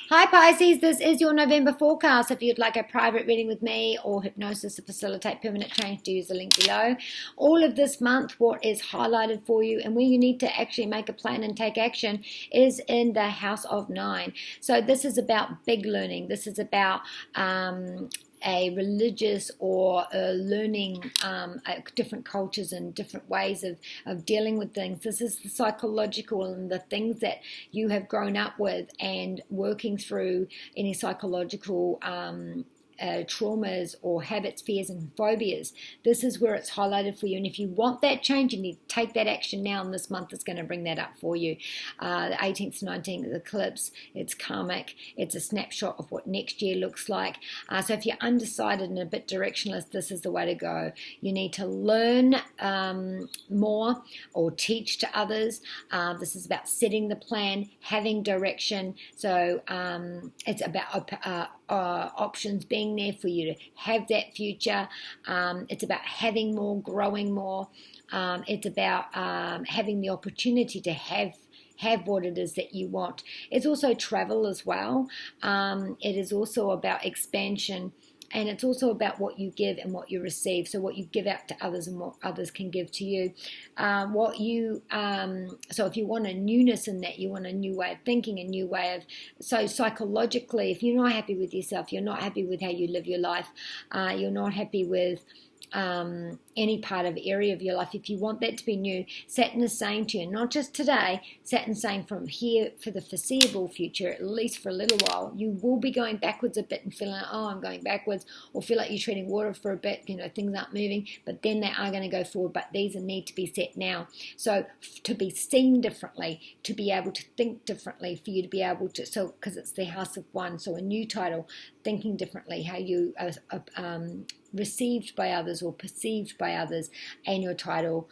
Hi Pisces, this is your November forecast. If you'd like a private reading with me or hypnosis to facilitate permanent change, do use the link below. All of this month, what is highlighted for you and where you need to actually make a plan and take action is in the House of Nine. So this is about big learning. This is about a religious or learning different cultures and different ways of dealing with things. This is the psychological and the things that you have grown up with and working through any psychological traumas or habits, fears and phobias. This is where it's highlighted for you, and if you want that change, you need to take that action now, and this month is going to bring that up for you. The 18th to 19th eclipse, it's karmic, it's a snapshot of what next year looks like. So if you're undecided and a bit directionless, this is the way to go. You need to learn more or teach to others. This is about setting the plan, having direction. So it's about options being there for you to have that future. It's about having more, growing more. It's about having the opportunity to have what it is that you want. It's also travel as well. It is also about expansion. And it's also about what you give and what you receive. So what you give out to others and what others can give to you. So if you want a newness in that, you want a new way of thinking, a new way of, so psychologically, if you're not happy with yourself, you're not happy with how you live your life, you're not happy with any part of area of your life, if you want that to be new, Saturn is saying to you, not just today, Saturn's saying from here for the foreseeable future, at least for a little while, you will be going backwards a bit and feeling like, oh, I'm going backwards, or feel like you're treading water for a bit, things aren't moving, but then they are going to go forward, but these need to be set now. So to be seen differently, to be able to think differently, for you to be able to, so because it's the House of One, so a new title, thinking differently, how you are received by others or perceived by others, and your title,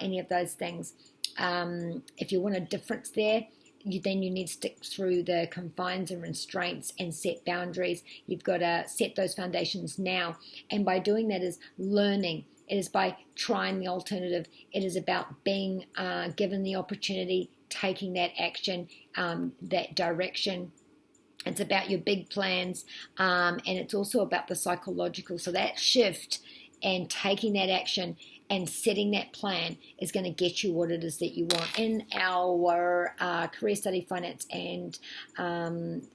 any of those things. If you want a difference there, then you need to stick through the confines and restraints and set boundaries. You've got to set those foundations now, and by doing that is learning. It is by trying the alternative. It is about being given the opportunity, taking that action, that direction. It's about your big plans, and it's also about the psychological. So that shift and taking that action and setting that plan is going to get you what it is that you want. In our career study, finance and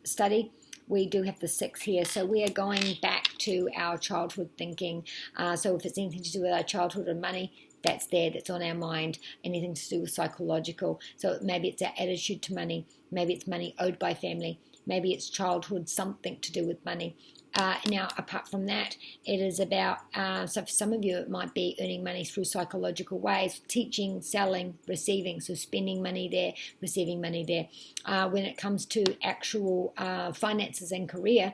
study, we do have the 6 here. So we are going back to our childhood thinking. So if it's anything to do with our childhood and money, that's there, that's on our mind. Anything to do with psychological. So maybe it's our attitude to money. Maybe it's money owed by family. Maybe it's childhood, something to do with money. Now, apart from that, it is about, so for some of you, it might be earning money through psychological ways, teaching, selling, receiving, so spending money there, receiving money there. When it comes to actual finances and career,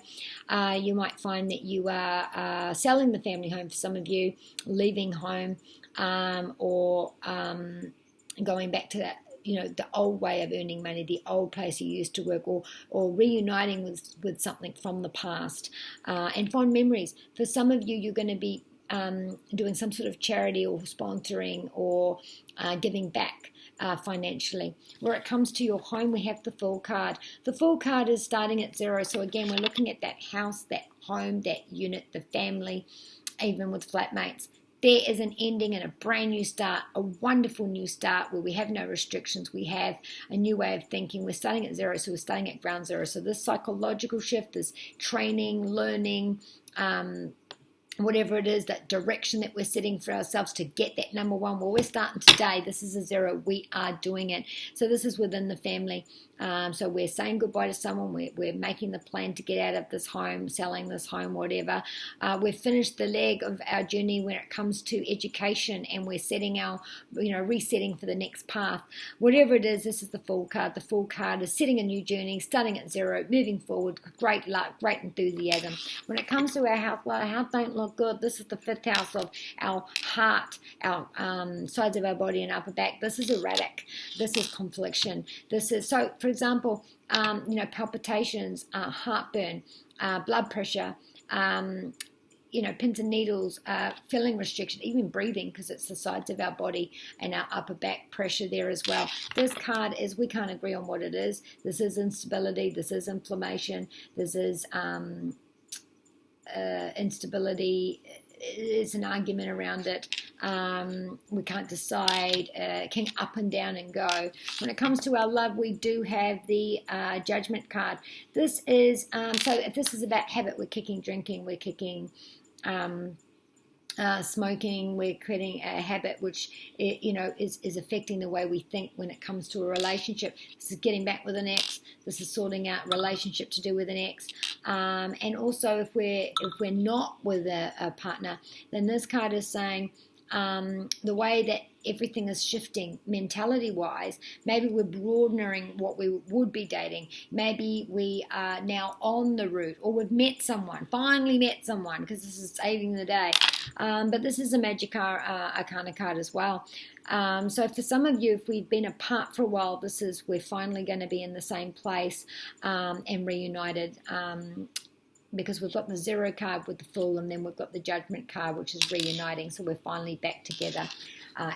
you might find that you are selling the family home for some of you, leaving home, or going back to that, the old way of earning money, the old place you used to work, or reuniting with something from the past, and fond memories. For some of you, you're going to be doing some sort of charity or sponsoring or giving back financially. Where it comes to your home, we have the Fool card. The Fool card is starting at 0. So again, we're looking at that house, that home, that unit, the family, even with flatmates. There is an ending and a brand new start, a wonderful new start where we have no restrictions. We have a new way of thinking. We're starting at 0, so we're starting at ground zero. So this psychological shift, this training, learning, whatever it is, that direction that we're setting for ourselves to get that number 1. Well, we're starting today. This is a 0. We are doing it. So this is within the family. So we're saying goodbye to someone. We're making the plan to get out of this home, selling this home, whatever. We've finished the leg of our journey when it comes to education, and we're setting our, resetting for the next path. Whatever it is, this is the Fool card. The Fool card is setting a new journey, starting at 0, moving forward. Great luck, great enthusiasm. When it comes to our health, well, our health don't look good. This is the 5th house of our heart, our sides of our body and upper back. This is erratic. This is confliction. This is, so for example, palpitations, heartburn, blood pressure, pins and needles, feeling restriction, even breathing, because it's the sides of our body and our upper back pressure there as well. This card is, we can't agree on what it is. This is instability. This is inflammation. This is instability. It's an argument around it. We can't decide. Can up and down and go. When it comes to our love, we do have the Judgment card. This is, so if this is about habit, we're kicking drinking, we're kicking smoking, we're creating a habit which is affecting the way we think when it comes to a relationship. This is getting back with an ex. This is sorting out relationship to do with an ex. And also if we're not with a partner, then this card is saying the way that everything is shifting mentality wise. Maybe we're broadening what we would be dating. Maybe we are now on the route, or we've finally met someone, because this is saving the day. But this is a Magic Arcana card as well. So for some of you, if we've been apart for a while, we're finally going to be in the same place and reunited. Because we've got the Zero card with the Fool, and then we've got the Judgment card, which is reuniting. So we're finally back together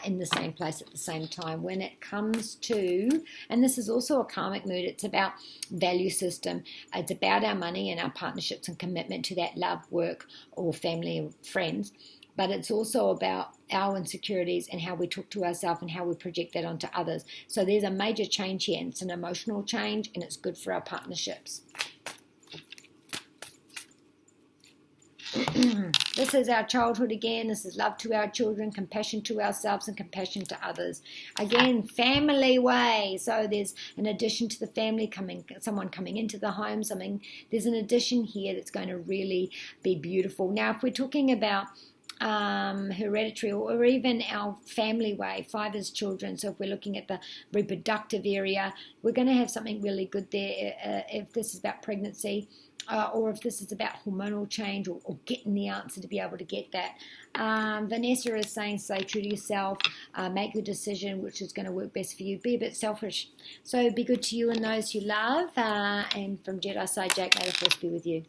in the same place at the same time. When it comes to, and this is also a karmic mood, it's about value system. It's about our money and our partnerships and commitment to that love, work, or family or friends. But it's also about our insecurities and how we talk to ourselves and how we project that onto others. So there's a major change here, and it's an emotional change, and it's good for our partnerships. This is our childhood again. This is love to our children, compassion to ourselves, and compassion to others. Again, family way. So there's an addition to the family someone coming into the home. There's an addition here that's going to really be beautiful. Now, if we're talking about hereditary or even our family way, 5 is children. So if we're looking at the reproductive area, we're going to have something really good there. If this is about pregnancy, or if this is about hormonal change, or getting the answer to be able to get that. Vanessa is saying, stay true to yourself, make your decision, which is going to work best for you. Be a bit selfish. So be good to you and those you love. And from Jedi Side Jack, may the force be with you.